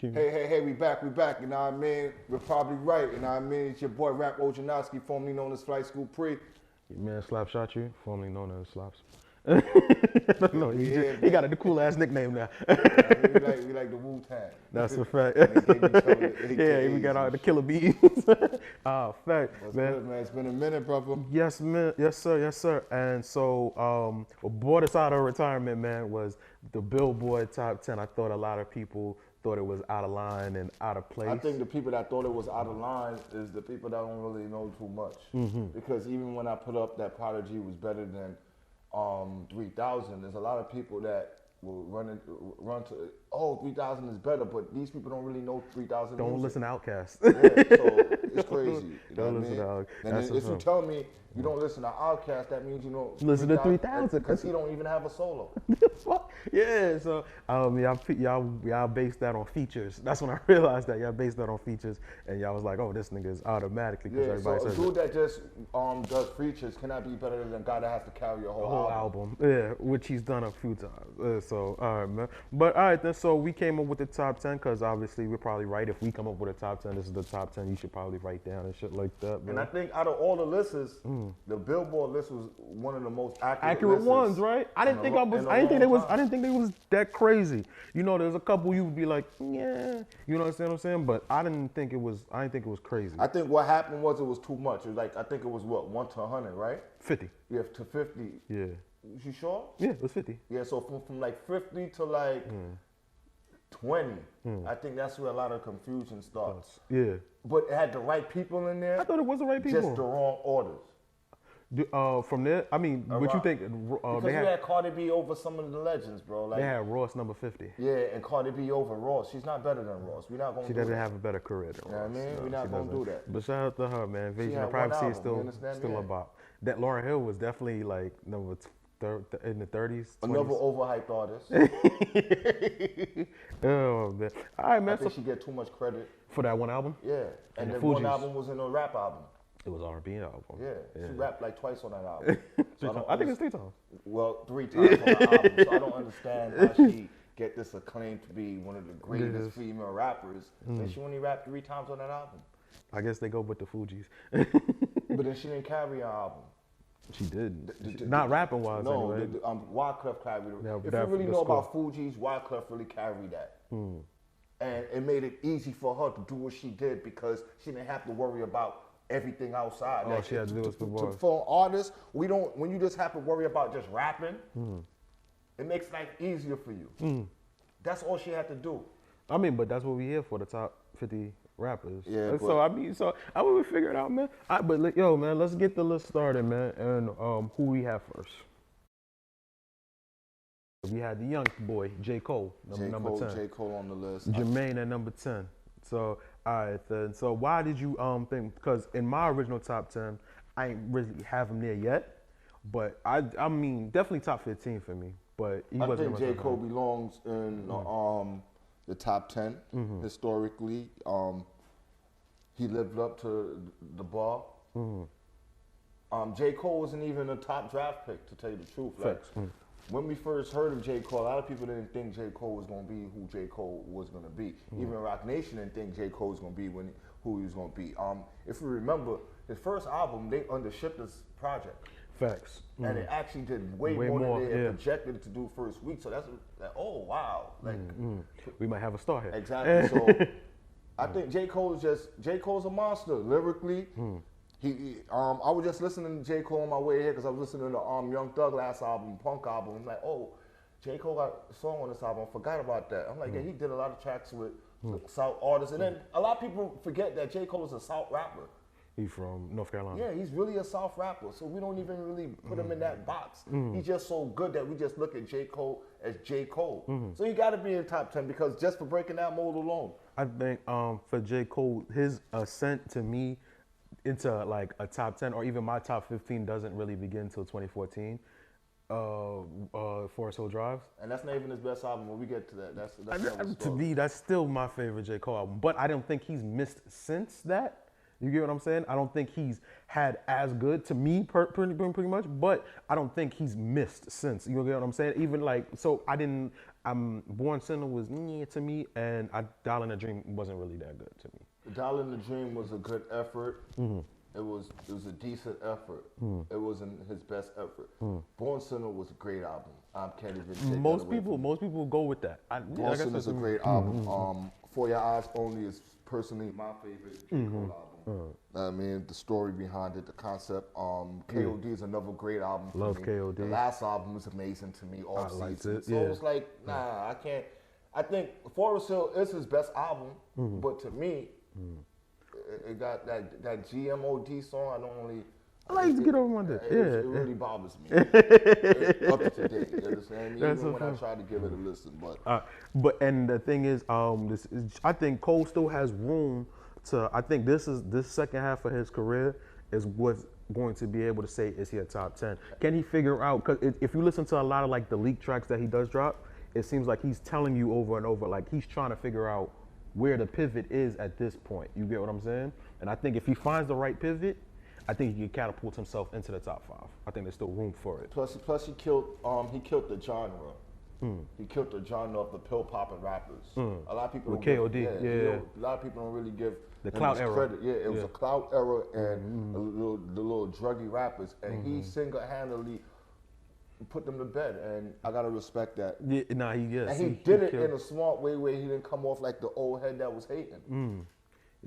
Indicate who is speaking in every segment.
Speaker 1: Hey, we back, you know what I mean? We're probably right, you know what I mean? It's your boy Rap Ojanowski, formerly known as Flight School Pre.
Speaker 2: Man, Slap shot you, formerly known as Slaps. No,
Speaker 1: Yeah,
Speaker 2: he got a cool ass nickname now.
Speaker 1: we like the Wu-Tang.
Speaker 2: That's a fact.
Speaker 1: And they gave each other the
Speaker 2: Yeah, we got
Speaker 1: AKAs
Speaker 2: all
Speaker 1: and
Speaker 2: the
Speaker 1: shit.
Speaker 2: killer bees. Fact,
Speaker 1: What's
Speaker 2: man.
Speaker 1: good, man? It's been a minute, brother.
Speaker 2: Yes, man. Yes, sir. Yes, sir. And so, what brought us out of retirement, man, was the Billboard Top 10. I thought a lot of people thought it was out of line and out of place.
Speaker 1: I think the people that thought it was out of line is the people that don't really know too much. Because even when I put up that Prodigy was better than 3000, there's a lot of people that will run to, oh, 3000 is better, but these people don't really know 3000
Speaker 2: Don't
Speaker 1: music.
Speaker 2: listen to Outkast.
Speaker 1: Yeah, so it's crazy. You know
Speaker 2: Don't
Speaker 1: what
Speaker 2: listen to
Speaker 1: I mean?
Speaker 2: Outkast.
Speaker 1: And
Speaker 2: That's
Speaker 1: then if
Speaker 2: what's
Speaker 1: you
Speaker 2: up.
Speaker 1: tell me you don't listen to Outkast, that means you know
Speaker 2: Listen to 3000.
Speaker 1: because he don't even have a solo.
Speaker 2: Yeah, so y'all based that on features. That's when I realized that y'all based that on features, and y'all was like, oh, this nigga is automatically because
Speaker 1: Yeah,
Speaker 2: everybody
Speaker 1: so a
Speaker 2: says
Speaker 1: dude that just does features cannot be better than a guy that has to carry a
Speaker 2: whole
Speaker 1: whole album.
Speaker 2: album, yeah, which he's done a few times. So all right, man. But all right, then. So we came up with the top 10 because obviously we're probably right. If we come up with a top 10, this is the top 10. You should probably write down and shit like that.
Speaker 1: And
Speaker 2: Man.
Speaker 1: I think out of all the lists, the Billboard list was one of the most
Speaker 2: Accurate
Speaker 1: lists
Speaker 2: ones, right? I didn't think I was. I didn't think they was. I didn't think they was that crazy. You know, there's a couple you would be like, yeah, you know what I'm saying? But I didn't think it was. I didn't think it was crazy.
Speaker 1: I think what happened was it was too much. It was like I think it was what 1 to 100, right?
Speaker 2: 50.
Speaker 1: Yeah, to 50.
Speaker 2: Yeah.
Speaker 1: You sure?
Speaker 2: Yeah, it was 50.
Speaker 1: Yeah, so from like 50 to like 20, I think that's where a lot of confusion starts.
Speaker 2: Yeah.
Speaker 1: But it had the right people in there.
Speaker 2: I thought it was the right people.
Speaker 1: Just the wrong orders.
Speaker 2: From there, I mean, what you think?
Speaker 1: Because
Speaker 2: They
Speaker 1: you
Speaker 2: had,
Speaker 1: had Cardi B over some of the legends, bro. Like
Speaker 2: they had Ross number 50.
Speaker 1: yeah, and Cardi B over Ross. She's not better than Ross. We're not gonna.
Speaker 2: She
Speaker 1: do
Speaker 2: doesn't
Speaker 1: that.
Speaker 2: have a better career than
Speaker 1: You know
Speaker 2: Ross.
Speaker 1: what I mean?
Speaker 2: No,
Speaker 1: We're not
Speaker 2: she
Speaker 1: gonna
Speaker 2: doesn't.
Speaker 1: do that.
Speaker 2: But shout out to her, man. Invasion
Speaker 1: had
Speaker 2: of
Speaker 1: one
Speaker 2: Privacy is
Speaker 1: album, you
Speaker 2: still
Speaker 1: understand?
Speaker 2: still
Speaker 1: Yeah.
Speaker 2: about. That Lauryn Hill was definitely like number in the 30s. 20s.
Speaker 1: Another overhyped artist.
Speaker 2: Oh man! All right,
Speaker 1: I
Speaker 2: man.
Speaker 1: think
Speaker 2: So
Speaker 1: she get too much credit.
Speaker 2: for that one album,
Speaker 1: Yeah, and
Speaker 2: the
Speaker 1: then one
Speaker 2: Fugees.
Speaker 1: album was in a rap album.
Speaker 2: it was R&B album.
Speaker 1: Yeah, she rapped like twice on that album. So
Speaker 2: I think it's 3 times.
Speaker 1: Well, 3 times on the album. So I don't understand how she get this acclaim to be one of the greatest
Speaker 2: Yes.
Speaker 1: female rappers, and she only rapped 3 times on that album.
Speaker 2: I guess they go with the Fugees.
Speaker 1: But then she didn't carry her album.
Speaker 2: She did. Not rapping wise,
Speaker 1: No,
Speaker 2: anyway.
Speaker 1: Wyclef carried it.
Speaker 2: Yeah,
Speaker 1: If you
Speaker 2: that-
Speaker 1: really
Speaker 2: the
Speaker 1: know
Speaker 2: score.
Speaker 1: about Fugees, Wyclef really carried that. And it made it easy for her to do what she did because she didn't have to worry about everything outside.
Speaker 2: All she had to do was put bars.
Speaker 1: For artists, when you just have to worry about just rapping, it makes life easier for you. That's all she had to do.
Speaker 2: I mean, but that's what we here for, the top 50 rappers.
Speaker 1: Yeah,
Speaker 2: So I mean, I would figure it out, man. Yo, man, let's get the list started, man. And who we have first? We had the young boy, J. Cole, number 10.
Speaker 1: J. Cole on the list.
Speaker 2: Jermaine at number 10. So, all right, then. So why did you think, because in my original top 10, I ain't really have him there yet, but I mean, definitely top 15 for me, but he
Speaker 1: I
Speaker 2: wasn't
Speaker 1: think
Speaker 2: in my
Speaker 1: J.
Speaker 2: top
Speaker 1: Cole
Speaker 2: 10.
Speaker 1: belongs in the top 10 historically. He lived up to the bar. J. Cole wasn't even a top draft pick, to tell you the truth. Like,
Speaker 2: Facts.
Speaker 1: when we first heard of J. Cole, a lot of people didn't think J. Cole was going to be who J. Cole was going to be. Even Rock Nation didn't think J. Cole was going to be who he was going to be. If you remember, his first album, they undershipped this project.
Speaker 2: Facts.
Speaker 1: And it actually did way
Speaker 2: Way
Speaker 1: more
Speaker 2: more,
Speaker 1: than they had
Speaker 2: yeah.
Speaker 1: projected it to do first week. So that's like, oh, wow. Like,
Speaker 2: We might have a star here.
Speaker 1: exactly. So I think J. Cole's a monster. Lyrically, I was just listening to J. Cole on my way here because I was listening to Young Thug last album, Punk album. I'm like, oh, J. Cole got a song on this album. I forgot about that. I'm like, yeah, he did a lot of tracks with South artists. And then a lot of people forget that J. Cole is a South rapper.
Speaker 2: He from North Carolina.
Speaker 1: Yeah, he's really a South rapper. So we don't even really put him in that box. He's just so good that we just look at J. Cole as J. Cole. So he got to be in top 10 because just for breaking that mold alone.
Speaker 2: I think for J. Cole, his ascent to me into like a top 10 or even my top 15 doesn't really begin until 2014. Forest Hill Drive.
Speaker 1: And that's not even his best album. When we get to that, that's another
Speaker 2: To
Speaker 1: story.
Speaker 2: me, that's still my favorite J. Cole album. But I don't think he's missed since that. You get what I'm saying? I don't think he's had as good to me pretty much, but I don't think he's missed since. You get what I'm saying? Even like, so I didn't, Born Sinner was to me, and Dollar in a Dream wasn't really that good to me.
Speaker 1: Dollar in the Dream was a good effort. It was a decent effort. It wasn't his best effort. Born Sinner was a great album. I can't even take
Speaker 2: Most people go with that.
Speaker 1: Born Sinner is a great album. For Your Eyes Only is personally my favorite J. Cole album. I mean, the story behind it, the concept. KOD is another great album for
Speaker 2: Love
Speaker 1: me.
Speaker 2: KOD.
Speaker 1: The last album was amazing to me. All seasons. So
Speaker 2: yeah.
Speaker 1: it's like, nah, I can't. I think Forest Hill is his best album, but to me, it got that GMOD song. I don't really.
Speaker 2: I like to get over my dick.
Speaker 1: It really bothers me. Up to today, you understand me? Even when I try to give it a listen,
Speaker 2: but and the thing is, I think Cole still has room to. I think this second half of his career is what's going to be able to say is he a top 10. Can he figure out? Because if you listen to a lot of like the leak tracks that he does drop, it seems like he's telling you over and over, like he's trying to figure out where the pivot is at this point. You get what I'm saying? And I think if he finds the right pivot, I think he can catapult himself into the top 5. I think there's still room for it.
Speaker 1: Plus he killed the genre. He killed the genre of the pill popping rappers. A lot of people
Speaker 2: with KOD,
Speaker 1: a lot of people don't really give
Speaker 2: the clout era.
Speaker 1: Credit. Yeah, it was a clout era and the little druggy rappers, and he single-handedly put them to bed, and I gotta respect that.
Speaker 2: Yeah, nah,
Speaker 1: he did it in a smart way where he didn't come off like the old head that was hating.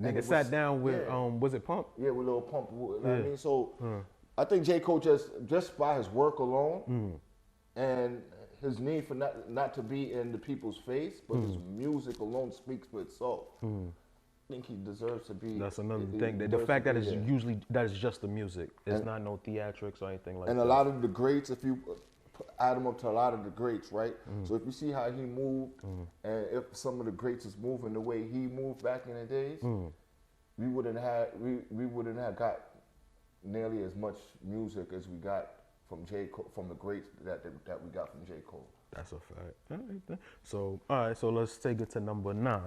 Speaker 2: Nigga sat down with was it Pump?
Speaker 1: Yeah, with Lil Pump. You know what I mean? So I think J. Cole just by his work alone and his need for not to be in the people's face, but his music alone speaks for itself. I think he deserves to be.
Speaker 2: That's another thing. The fact that it's just the music. It's not no theatrics or anything like that.
Speaker 1: And a lot of the greats, if you add him up to a lot of the greats, right? So if you see how he moved, and if some of the greats is moving the way he moved back in the days, we wouldn't have got nearly as much music as we got from J. Cole, from the greats that we got from J. Cole.
Speaker 2: That's a fact. All right. So let's take it to number 9.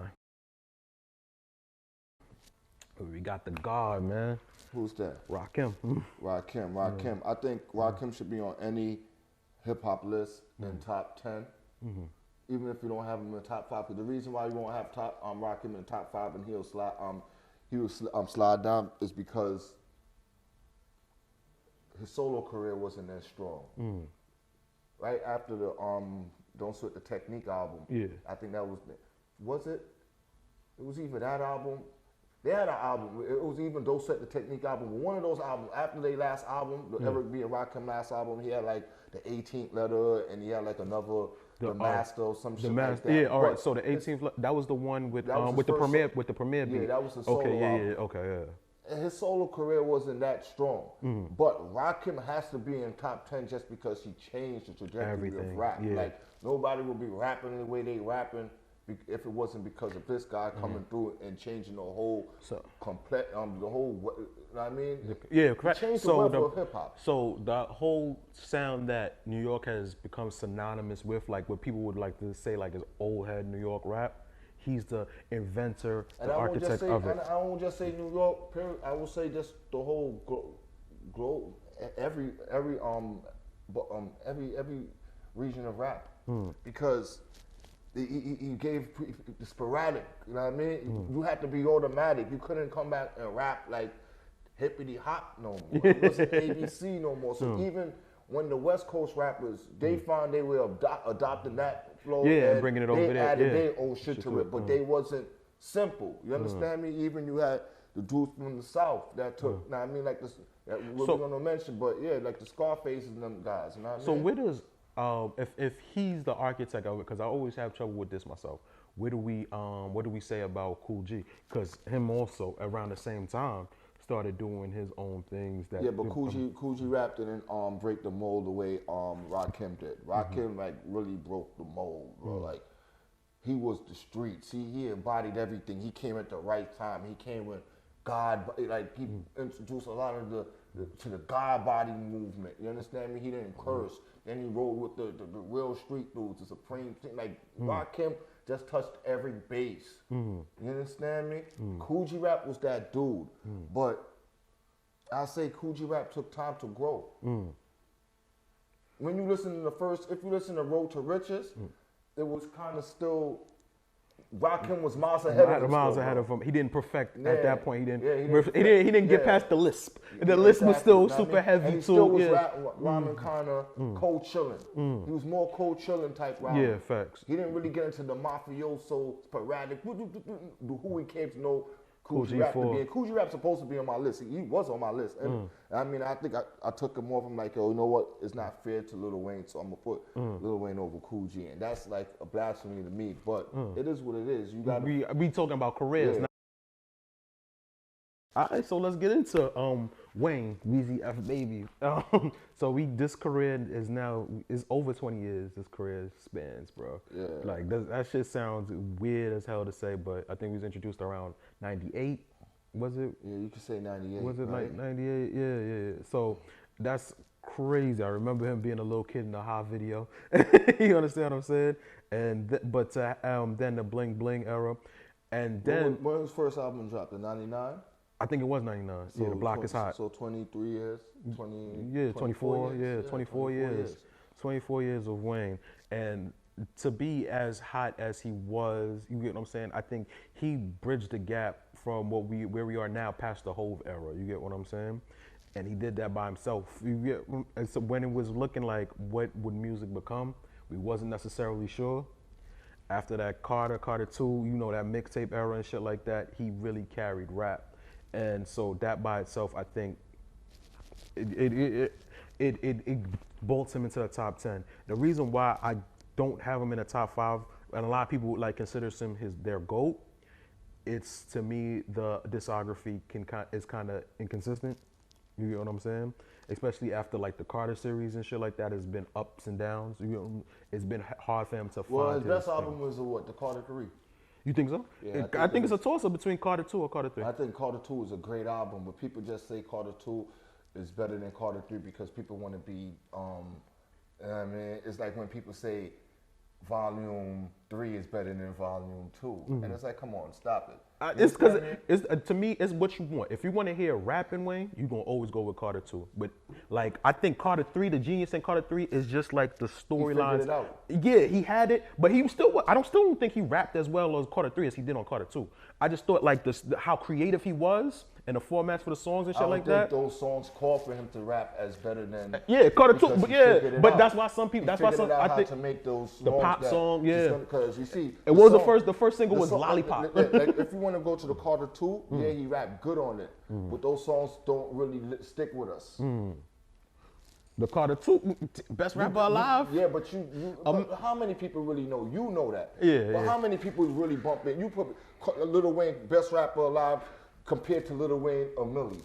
Speaker 2: We got the God, man.
Speaker 1: Who's that?
Speaker 2: Rakim.
Speaker 1: Rakim. I think Rakim should be on any hip hop list in top 10. Even if you don't have him in the top 5. Because the reason why you won't have Rakim in the top 5 and he'll slide down is because his solo career wasn't that strong. Right after the Don't Sweat the Technique album, I think that was it? It was either that album. They had an album. It was even Don't Sweat the Technique album. But one of those albums, after their last album, the Eric B. and Rakim last album, he had like the 18th letter, and he had like another the Master or some shit like that.
Speaker 2: Yeah, all right. So the 18th, that was the one with the premiere beat.
Speaker 1: Yeah, that was the solo album. And his solo career wasn't that strong. But Rakim has to be in top 10 just because he changed the trajectory of rap. Like, nobody would be rapping the way they rapping if it wasn't because of this guy coming through and changing the whole the whole, you know what I mean?
Speaker 2: Correct.
Speaker 1: Changed the level of hip hop.
Speaker 2: So the whole sound that New York has become synonymous with, like what people would like to say, like is old head New York rap. He's the inventor, the architect of it.
Speaker 1: And I won't just say New York, period. I will say just the whole globe, every region of rap, because he gave the sporadic. You know what I mean? You had to be automatic. You couldn't come back and rap like hippity hop no more. It wasn't ABC no more. So even when the West Coast rappers, they found they were adopting that flow,
Speaker 2: and bringing it over there.
Speaker 1: They added their own shit to it, but they wasn't simple. You understand me? Even you had the dudes from the South that took. Now I mean, like this, that we're gonna mention, but yeah, like the Scarface and them guys. You know what I mean?
Speaker 2: So where does if he's the architect of it, because I always have trouble with this myself. What do we say about Cool G? Because him also around the same time started doing his own things. That
Speaker 1: but Cool G rapped and then break the mold the way Rakim did. Rakim like really broke the mold, bro. Like he was the streets. He embodied everything. He came at the right time. He came with God, like he introduced a lot of to the God body movement. You understand me? He didn't curse. Then he rolled with the real street dudes, the supreme thing. Like Rakim just touched every base. You understand me? Cool G Rap was that dude. But I say Cool G Rap took time to grow. When you listen to if you listen to Road to Riches, it was kind of still. Rakim was miles ahead of him.
Speaker 2: Miles ahead of him. He didn't perfect at that point. He didn't get past the lisp. The
Speaker 1: Yeah,
Speaker 2: lisp was
Speaker 1: exactly.
Speaker 2: still
Speaker 1: You know what I
Speaker 2: super
Speaker 1: mean?
Speaker 2: heavy
Speaker 1: and he
Speaker 2: too.
Speaker 1: still was
Speaker 2: Yeah.
Speaker 1: rhyming kind of cold chilling. He was more cold chilling type rhymer.
Speaker 2: Yeah, facts.
Speaker 1: He didn't really get into the mafioso, sporadic, who he came to know.
Speaker 2: Cool
Speaker 1: Coogee Rap to
Speaker 2: G4.
Speaker 1: be. Coogee Rap's supposed to be on my list. He was on my list. And I mean, I think I took him off. I'm like, yo, you know what? It's not fair to Lil Wayne, so I'm gonna put Lil Wayne over Coogee, and that's like a blasphemy to me. But it is what it is. You got
Speaker 2: we talking about careers.
Speaker 1: Yeah.
Speaker 2: Now. All right, so let's get into Wayne, Weezy F Baby. So this career is over 20 years. This career spans, bro.
Speaker 1: Yeah.
Speaker 2: Like that shit sounds weird as hell to say, but I think we was introduced around 98. Was it?
Speaker 1: Yeah, you could say 98.
Speaker 2: Was it
Speaker 1: right?
Speaker 2: like 98? Yeah. So that's crazy. I remember him being a little kid in the Ha video. You understand what I'm saying? And then the Bling Bling era, and then
Speaker 1: when his first album dropped in 99?
Speaker 2: I think it was 99.
Speaker 1: So
Speaker 2: Yeah, The Block is Hot.
Speaker 1: So 23 years, 20.
Speaker 2: Yeah, 24.
Speaker 1: years.
Speaker 2: Yeah, 24 years. 24 years of Wayne. And to be as hot as he was, you get what I'm saying? I think he bridged the gap from where we are now past the Hove era. You get what I'm saying? And he did that by himself. You get, and so when it was looking like what would music become, we wasn't necessarily sure. After that Carter 2, you know, that mixtape era and shit like that, he really carried rap. And so that by itself, I think it bolts him into the top 10. The reason why I don't have him in the top 5, and a lot of people like considers him their GOAT, it's to me the discography is kind of inconsistent. You get what I'm saying? Especially after like the Carter series and shit like that, has been ups and downs. You know, it's been hard for him to find.
Speaker 1: Well, his best album was the Carter 3.
Speaker 2: You think so?
Speaker 1: Yeah,
Speaker 2: I think it's a toss-up between Carter 2 or Carter 3.
Speaker 1: I think Carter 2 is a great album, but people just say Carter 2 is better than Carter 3 because people want to be, I mean, it's like when people say Volume 3 is better than Volume 2. And it's like, come on, stop it.
Speaker 2: It's because to me, it's what you want. If you want to hear rapping Wayne, you're going to always go with Carter 2. But like, I think Carter 3, the genius in Carter 3 is just like the storylines.
Speaker 1: He figured it out.
Speaker 2: Yeah, he had it, but he still, I still don't think he rapped as well as Carter 3 as he did on Carter 2. I just thought like how creative he was and the formats for the songs and shit like that.
Speaker 1: I don't think those songs call for him to rap as better than.
Speaker 2: Yeah, Carter 2, but yeah, but
Speaker 1: out.
Speaker 2: that's why some people, that's why some,
Speaker 1: I think
Speaker 2: to
Speaker 1: make those songs
Speaker 2: the pop song, yeah.
Speaker 1: Because you see,
Speaker 2: it was the first single was
Speaker 1: song,
Speaker 2: Lollipop.
Speaker 1: Like, if you want to go to the Carter 2, yeah, he rapped good on it, but those songs don't really stick with us.
Speaker 2: The Carter 2, best rapper alive.
Speaker 1: Yeah, but but how many people really know? You know that.
Speaker 2: Yeah,
Speaker 1: But how many people really bump it? You put Lil Wayne, best rapper alive, compared to Lil Wayne or Millie.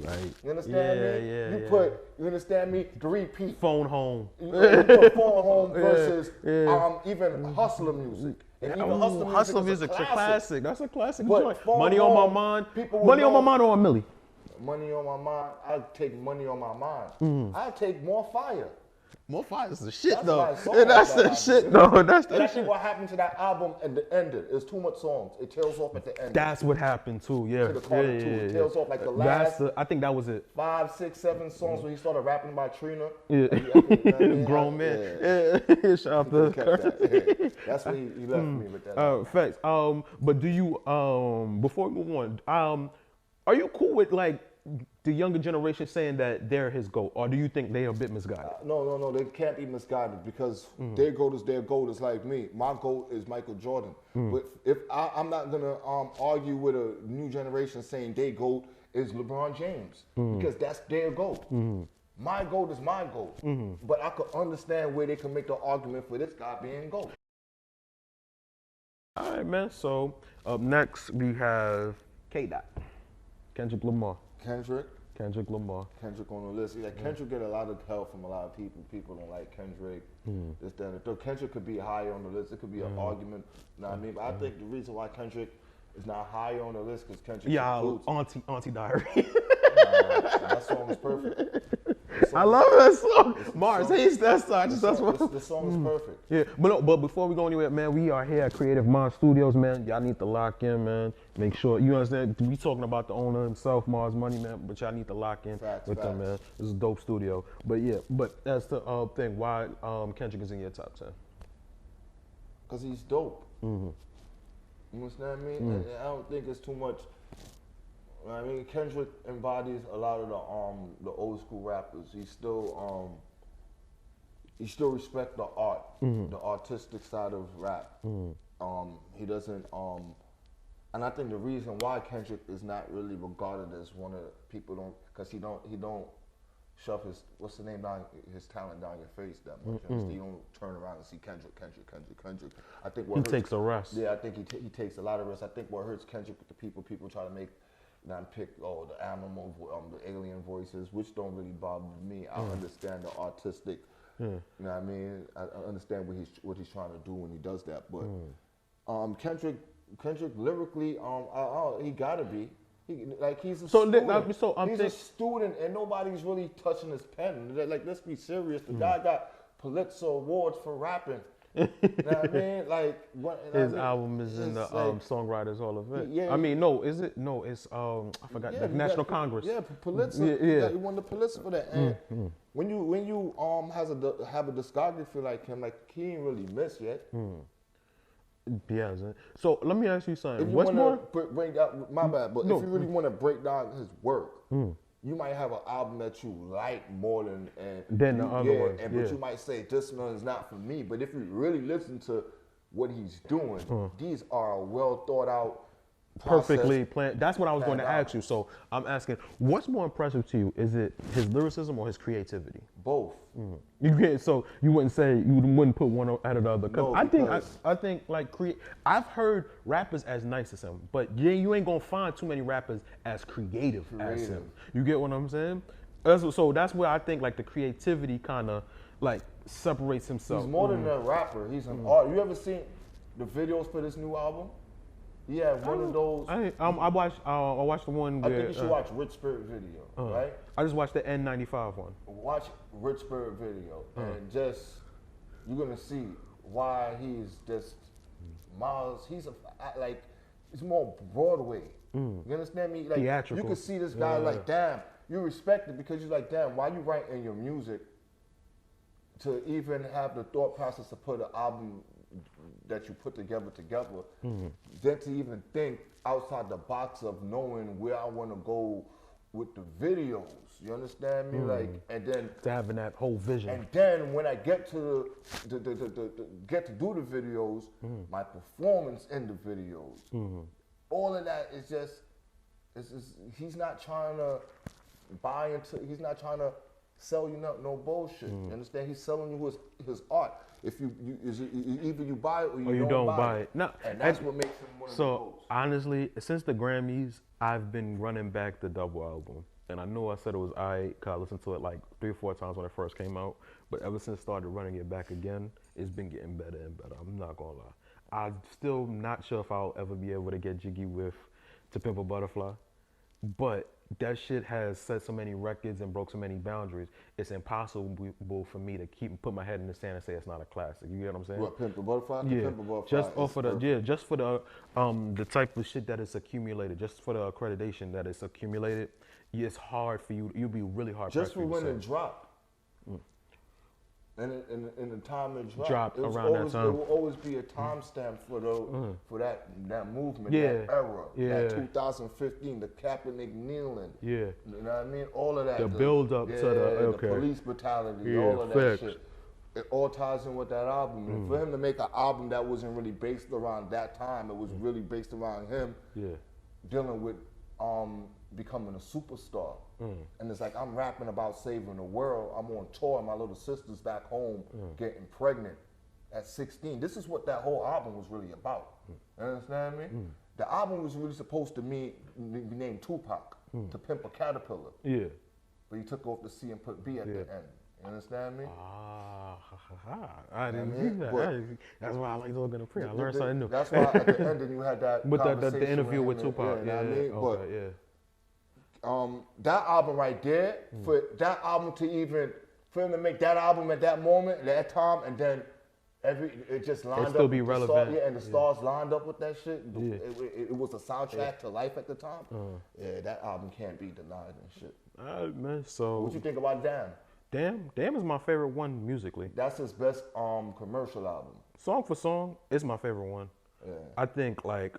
Speaker 2: Right.
Speaker 1: You understand me? You understand me? The repeat.
Speaker 2: Phone Home.
Speaker 1: You put Phone Home versus even Hustler music. And even
Speaker 2: Hustler music's a classic. That's a classic joint.
Speaker 1: Money
Speaker 2: on My Mind. Money on My Mind or Millie?
Speaker 1: Money on My mind. I'd take Money on My Mind. I'd take More Fire.
Speaker 2: More Fire is the shit,
Speaker 1: That's
Speaker 2: though.
Speaker 1: my
Speaker 2: That's
Speaker 1: song,
Speaker 2: the shit, though. That's the
Speaker 1: actually
Speaker 2: shit.
Speaker 1: what happened to that album at the end. It's too much songs. It tails off at the end.
Speaker 2: That's what happened, too. Yeah.
Speaker 1: To the Carter 2. It tails off like the last
Speaker 2: I think that was it.
Speaker 1: 5, 6, 7 songs when he started rapping by Trina.
Speaker 2: Yeah. Grown man. Yeah. Shout out to
Speaker 1: That. That's when he left me with that.
Speaker 2: Facts. But do you before we move on, are you cool with like the younger generation saying that they're his GOAT, or do you think they are a bit misguided?
Speaker 1: No, they can't be misguided because their GOAT is their GOAT. Is like me. My GOAT is Michael Jordan. But if I'm not gonna argue with a new generation saying their GOAT is LeBron James because that's their GOAT. My GOAT is my GOAT. But I could understand where they can make the argument for this guy being GOAT.
Speaker 2: All right, man. So up next we have K-Dot, Kendrick Lamar. Kendrick Lamar.
Speaker 1: Kendrick on the list. Yeah, Kendrick get a lot of help from a lot of people. People don't like Kendrick. This, that, and the third. Kendrick could be higher on the list. It could be an argument. You know what I mean? But I think the reason why Kendrick is not higher on the list because Kendrick includes
Speaker 2: Auntie Diary.
Speaker 1: that song is perfect.
Speaker 2: I love that song. Mars hates that song.
Speaker 1: The song is perfect.
Speaker 2: Yeah, but before we go anywhere, man, we are here at Creative Mind Studios, man. Y'all need to lock in, man. Make sure you understand. We talking about the owner himself, Mars Money, man. But y'all need to lock in with them, man. This is a dope studio. But yeah, but that's the thing. Why Kendrick is in your top 10?
Speaker 1: Cause he's dope.
Speaker 2: Mm-hmm.
Speaker 1: You understand me? And I don't think it's too much. I mean, Kendrick embodies a lot of the old school rappers. He still respect the art, the artistic side of rap. He doesn't and I think the reason why Kendrick is not really regarded as one of the people because he don't shove his talent down your face that much. You don't turn around and see Kendrick. I think
Speaker 2: he takes a rest.
Speaker 1: Yeah, I think he takes a lot of rest. I think what hurts Kendrick with the people try to make not pick the animal, the alien voices, which don't really bother me. I understand the artistic. You know what I mean? I understand what he's trying to do when he does that. But Kendrick lyrically, he gotta be. He's a student. He's a student, and nobody's really touching his pen. Like, let's be serious. The guy got Pulitzer awards for rapping. You know what I mean? Like,
Speaker 2: his album is in the Songwriters Hall of Fame. Yeah, I mean, no, is it? No, it's I forgot the National Congress.
Speaker 1: Yeah, Pulitzer. Yeah, he won the Pulitzer for that. And when you have a discography like him, like he ain't really missed yet.
Speaker 2: Yeah. So let me ask you something.
Speaker 1: If you want to break down, my bad, but if you really want to break down his work, you might have an album that you like more than
Speaker 2: the other ones.
Speaker 1: But you might say this one is not for me. But if you really listen to what he's doing, these are well thought out,
Speaker 2: perfectly planned. That's what I was going to ask you. So I'm asking, what's more impressive to you? Is it his lyricism or his creativity?
Speaker 1: Both.
Speaker 2: So you wouldn't say you wouldn't put one out of the other.
Speaker 1: No,
Speaker 2: I think like I've heard rappers as nice as him, but you ain't gonna find too many rappers as creative as him. You get what I'm saying? So that's where I think like the creativity kind of like separates himself.
Speaker 1: He's more than a rapper. He's an art. You ever seen the videos for this new album? Yeah, one of those.
Speaker 2: I watched the one.
Speaker 1: I think you should watch Rich Spirit video, right?
Speaker 2: I just watched the N95 one.
Speaker 1: Watch Rich Spirit video, and you're gonna see why he's just miles. It's more Broadway. You understand me? Like,
Speaker 2: theatrical.
Speaker 1: You can see this guy like, damn, you respect it because you're like, damn, why you writing your music to even have the thought process to put an album that you put together, then to even think outside the box of knowing where I want to go with the videos. You understand me? Like, and then
Speaker 2: to having that whole vision.
Speaker 1: And then when I get to get to do the videos, my performance in the videos, all of that is just he's not trying to buy into. He's not trying to sell you no bullshit. You understand? He's selling you his art. If either you buy it or you don't buy it.
Speaker 2: No,
Speaker 1: and that's what makes him one of the most.
Speaker 2: So honestly, since the Grammys, I've been running back the double album, and I know I said it was alright because I listened to it like 3 or 4 times when it first came out. But ever since I started running it back again, it's been getting better and better. I'm not gonna lie. I'm still not sure if I'll ever be able to get jiggy with To Pimp a Butterfly, but that shit has set so many records and broke so many boundaries. It's impossible for me to put my head in the sand and say it's not a classic. You get what I'm saying?
Speaker 1: What, Pimp a Butterfly?
Speaker 2: Yeah.
Speaker 1: Pimp a Butterfly
Speaker 2: just for the type of shit that is accumulated, just for the accreditation that is accumulated, it's hard for you. You'll be really hard.
Speaker 1: Just for when it dropped. And in the time it dropped
Speaker 2: around that time.
Speaker 1: There will always be a timestamp for that movement, that era, that 2015, the Kaepernick kneeling.
Speaker 2: Yeah.
Speaker 1: You know what I mean? All of that.
Speaker 2: The build up to the
Speaker 1: police brutality, all of that shit. It all ties in with that album. And for him to make an album that wasn't really based around that time, it was really based around him dealing with becoming a superstar. And it's like, I'm rapping about saving the world. I'm on tour. My little sister's back home getting pregnant at 16. This is what that whole album was really about. You understand me? The album was really supposed to be named Tupac, To Pimp a Caterpillar.
Speaker 2: Yeah.
Speaker 1: But he took off the C and put B at the end. You understand me?
Speaker 2: I didn't see that. That's why I like looking at pre. I learned something new.
Speaker 1: That's why at the end then you had that
Speaker 2: with
Speaker 1: conversation
Speaker 2: the interview with
Speaker 1: him
Speaker 2: Tupac.
Speaker 1: Yeah, you know what I mean?
Speaker 2: Okay,
Speaker 1: that album right there, for that album to even, for him to make that album at that moment, that time, and then it just lined up.
Speaker 2: Still be relevant.
Speaker 1: And the stars lined up with that shit. It was a soundtrack to life at the time. Yeah, that album can't be denied and shit.
Speaker 2: All right, man. So
Speaker 1: what you think about Damn?
Speaker 2: Damn is my favorite one musically.
Speaker 1: That's his best commercial album.
Speaker 2: Song for song, it's my favorite one.
Speaker 1: Yeah.
Speaker 2: I think like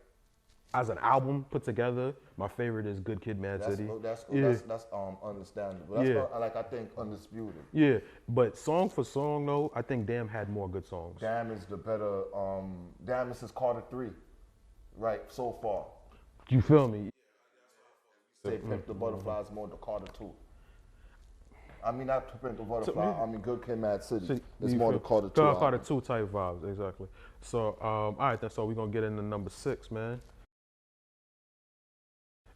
Speaker 2: as an album put together, my favorite is Good Kid, Mad City.
Speaker 1: That's understandable. That's I think undisputed.
Speaker 2: Yeah, but song for song though, I think Damn had more good songs.
Speaker 1: Damn is the better. Damn is his Carter 3, right? So far.
Speaker 2: You feel me?
Speaker 1: Say Pimp the Butterfly is more the Carter 2. I mean, not Pimp the Butterfly. I mean, Good Kid, Mad City. It's more the Carter 2.
Speaker 2: Carter 2 type vibes, exactly. So, all right, then. So we're gonna get into number 6, man.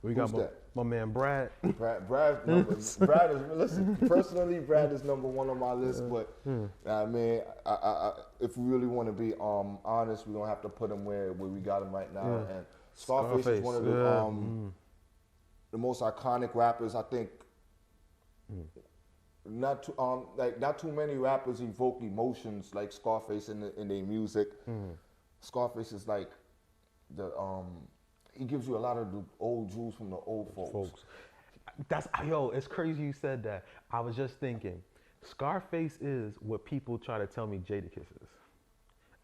Speaker 2: We got my man Brad.
Speaker 1: Brad is, listen, personally, Brad is number 1 on my list, but I mean, if we really want to be honest, we're gonna have to put him where we got him right now. Yeah. And Scarface is one of the most iconic rappers, I think. Not too many rappers evoke emotions like Scarface in their music. Scarface is like he gives you a lot of the old jewels from the old folks.
Speaker 2: It's crazy you said that. I was just thinking, Scarface is what people try to tell me Jadakiss is.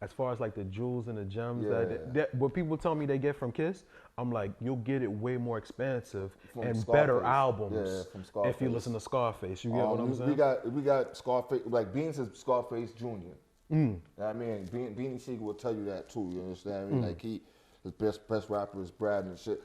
Speaker 2: As far as like the jewels and the gems that what people tell me they get from Kiss, I'm like, you'll get it way more expansive from and Scarface. Better albums from Scarface. If you listen to Scarface. You get what I'm saying?
Speaker 1: We got Scarface, like Beans is Scarface Jr. I mean, Beanie Sigel will tell you that too. You understand? I mean, like his best rapper is Brad and shit.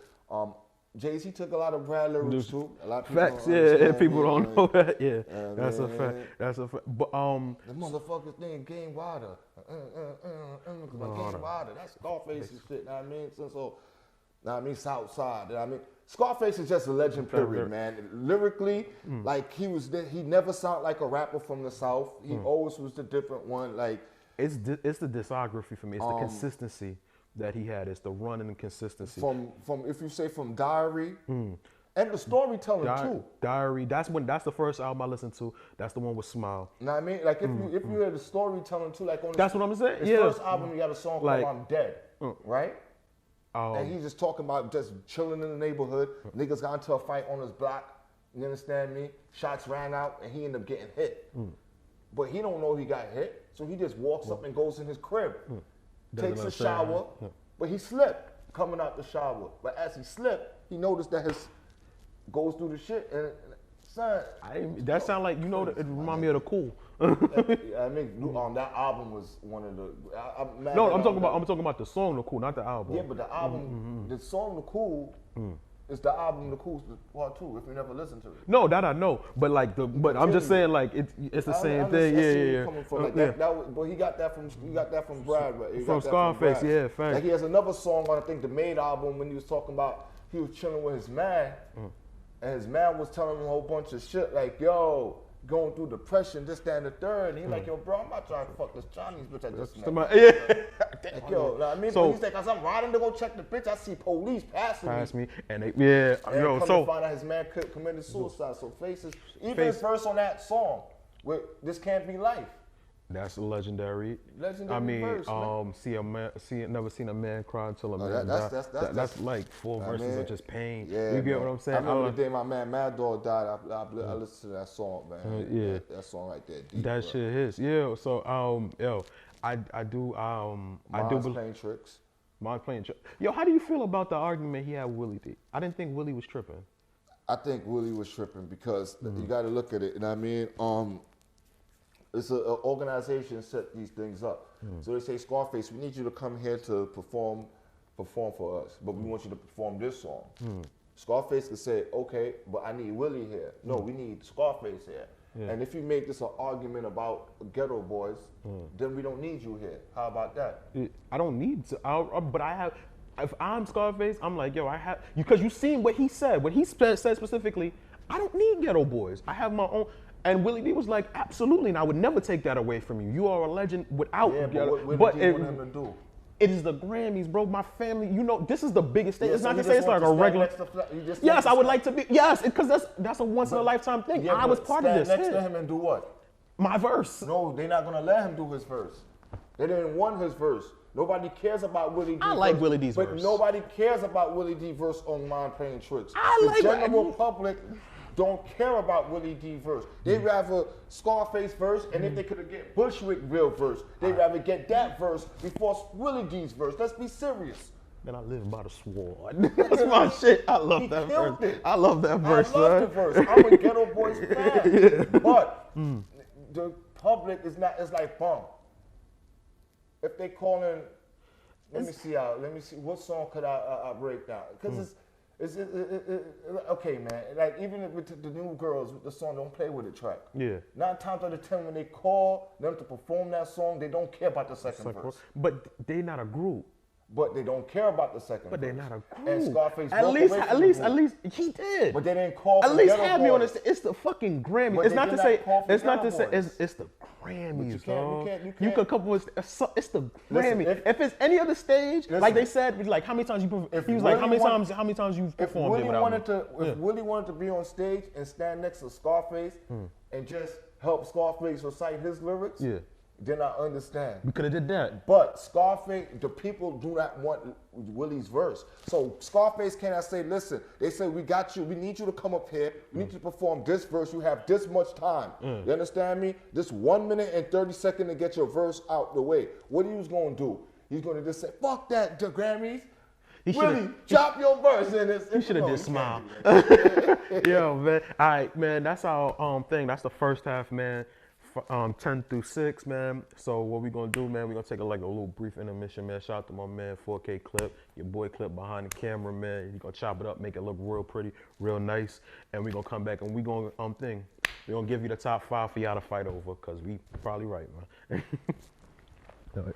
Speaker 1: Jay-Z took a lot of Brad lyrics too. A lot of people
Speaker 2: facts, and people don't know that. Yeah, that's a fact. That's a fact. But
Speaker 1: the motherfucker's name Game Wilder. Game Wilder. That's Scarface and shit. Know what I mean? Southside. I mean, Scarface is just a legend. Period, man. Lyrically, like he never sounded like a rapper from the South. He always was the different one. Like
Speaker 2: it's the discography for me. It's the consistency that he had. It's the run and the consistency.
Speaker 1: From if you say from Diary and the storytelling too.
Speaker 2: Diary. That's the first album I listened to. That's the one with Smile.
Speaker 1: You know what I mean? Like if you hear the storytelling too, like on
Speaker 2: that's what I'm saying.
Speaker 1: His first album, you got a song called I'm Dead, right? And he's just talking about just chilling in the neighborhood. Niggas got into a fight on his block. You understand me? Shots ran out and he ended up getting hit. But he don't know he got hit, so he just walks up and goes in his crib. Takes a shower, but he slipped coming out the shower. But as he slipped, he noticed that his goes through the shit and son.
Speaker 2: That sound like it remind me of the Cool.
Speaker 1: I mean, that album was one of the.
Speaker 2: I'm talking about the song The Cool, not the album.
Speaker 1: Yeah, but the album, the song The Cool. It's the album The Cool Part 2. If you never listened to it.
Speaker 2: No, that I know, but like I'm just saying like it's the same thing. Yeah.
Speaker 1: But he got that from Brad, right?
Speaker 2: From Scarface, yeah, fact.
Speaker 1: Like he has another song on I think the Made album when he was talking about he was chilling with his man, and his man was telling him a whole bunch of shit like, yo, going through depression, this, that, and the third. And he's like, yo, bro, I'm not trying to fuck this Chinese bitch I just met. Like, yo, I mean, so he's like, as I'm riding to go check the bitch, I see police passing me.
Speaker 2: And
Speaker 1: come to find out his man committed suicide. So his verse on that song, with This Can't Be Life.
Speaker 2: That's a legendary.
Speaker 1: I mean, verse,
Speaker 2: never seen a man cry until a man died. That's like 4 verses of just pain.
Speaker 1: Yeah,
Speaker 2: you get what I'm saying?
Speaker 1: I remember the day my man Mad Dog died. I listened to that song, man. That song right there. Deep,
Speaker 2: that
Speaker 1: bro.
Speaker 2: shit is. Yeah. So I do
Speaker 1: playing tricks.
Speaker 2: Mine's playing tricks. Yo, how do you feel about the argument he had with Willie D? I didn't think Willie was tripping.
Speaker 1: I think Willie was tripping because you got to look at it. And I mean, it's an organization set these things up. So they say, Scarface, we need you to come here to perform for us, but we want you to perform this song. Scarface could say, okay, but I need Willie here. No, we need Scarface here. Yeah. And if you make this an argument about Ghetto Boys, then we don't need you here. How about that?
Speaker 2: I don't need to, but I have. If I'm Scarface, I'm like, yo, I have, because you seen what he said. What he said specifically, I don't need Ghetto Boys. I have my own. And Willie D was like, absolutely, and I would never take that away from you. You are a legend without.
Speaker 1: Yeah, but what did you want him to do?
Speaker 2: It is the Grammys, bro. My family, this is the biggest thing. Yeah, it's not to say it's like a regular. Yes, I would like to be. Yes, because that's a once in a lifetime thing. Yeah, I was part of this.
Speaker 1: Next to him and do what?
Speaker 2: My verse.
Speaker 1: No, they're not gonna let him do his verse. They didn't want his verse. Nobody cares about Willie D.
Speaker 2: I like Willie D's verse.
Speaker 1: But nobody cares about Willie D verse on Mind Playing Tricks. The general public don't care about Willie D verse. They rather Scarface verse, and if they could get Bushwick-Bill verse, they rather get that verse before Willie D's verse. Let's be serious.
Speaker 2: Man, I live by the sword. That's my shit. I love that verse. I love that verse,
Speaker 1: I love the verse. I'm a Ghetto Boys fan. But the public is not, it's like, if they call in, let me see, what song could I break down? Because it's okay, man. Like, even with the new girls, with the song Don't Play With It track. Yeah. 9 times out of 10 when they call them to perform that song, they don't care about the second verse.
Speaker 2: But they not a group.
Speaker 1: But they don't care about the second.
Speaker 2: But they're not a group.
Speaker 1: And Scarface
Speaker 2: at least he did.
Speaker 1: But they didn't call.
Speaker 2: At least have me on this. It's the fucking Grammy.
Speaker 1: But
Speaker 2: it's not to say. It's not to say.
Speaker 1: Boys.
Speaker 2: It's the Grammys,
Speaker 1: you can't.
Speaker 2: You could come with. It's the Grammy.
Speaker 1: Listen,
Speaker 2: if it's any other stage, like they said, like how many times you. He was like, how many times you've performed it without me?
Speaker 1: If Willie wanted to be on stage and stand next to Scarface and just help Scarface recite his lyrics, then I understand.
Speaker 2: We could have did that.
Speaker 1: But Scarface, the people do not want Willie's verse. So Scarface cannot say, listen, they say, we got you, we need you to come up here, we need you to perform this verse, you have this much time. You understand me? This 1 minute and 30 seconds to get your verse out the way. What he was going to do? He's going to just say, fuck that, the Grammys. Really, chop your verse in this.
Speaker 2: You should have just smiled. Yo, man. All right, man, that's our thing. That's the first half, man. 10 through 6, man. So what we gonna do, man, we gonna take a little brief intermission, man. Shout out to my man 4K Clip, your boy Clip behind the camera, man. He gonna chop it up, make it look real pretty, real nice, and we gonna come back and we gonna we gonna give you the top 5 for y'all to fight over, cause we probably right, man. All right.